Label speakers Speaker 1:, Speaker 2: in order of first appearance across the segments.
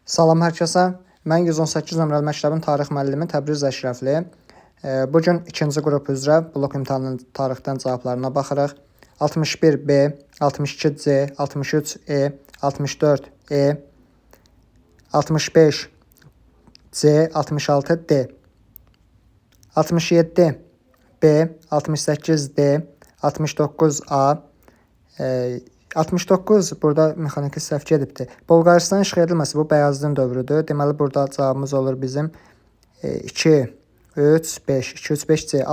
Speaker 1: Salam hər kəsə. Mən 118 nömrəli məktəbin tarix müəllimi Təbriz Əşrəfli. Bugün ikinci qrup üzrə blok imtahanının tarixdən cavablarına baxırıq. 61B, 62C, 63E, 64E, 65C, 66D, 67B, 68D, 69A, 69 burada mexaniki səhv gedibdir. Bolqarıstan işğal edilməsi bu Bəyazıdin dövrüdür. Deməli burada cavabımız olur bizim 2, 3, 5, 2, 3, 5C,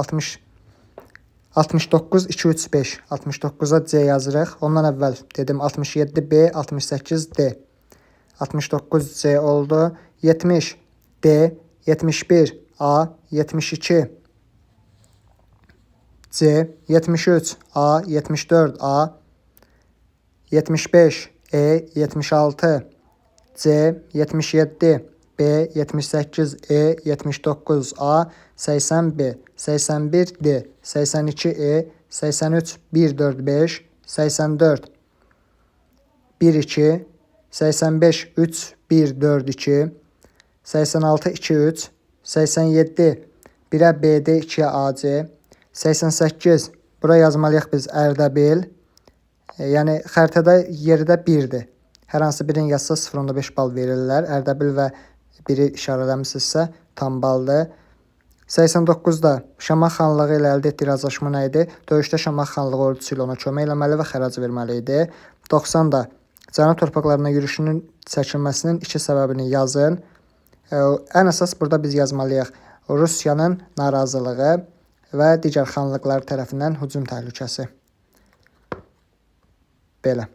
Speaker 1: 69, 2, 3, 5. 69'a C yazırıq. Ondan əvvəl dedim 67B, 68D. 69C oldu. 70D, 71A, 72C, 73A, 74A, 75E, 76C, 77B, 78E, 79A, 80B, 81D, 82E, 83, 145, 84, 12, 85, 3, 142, 86, 2, 3, 87, 1'ə BD, 2'ə AC, 88, bura yazmalıyıq biz Ərdəbil. Yəni xəritədə yeri də 1'dir. Hər hansı birini yazsa 0.5 bal verirlər. Ərdəbil və 1'i işarələmişsinizsə tam baldır. 89'da Şamaxı xanlığı ilə əldə etdiyi razılaşma nə idi? Döyüşdə Şamaxı xanlığı ordusu ilə ona kömək eləməli və xərac verməli idi. 90'da Cənub torpaqlarına yürüşünün çəkilməsinin 2 səbəbini yazın. Ən əsas burada biz yazmalıyıq Rusiyanın narazılığı və digər xanlıqlar tərəfindən hücum təhlükəsi. Belə.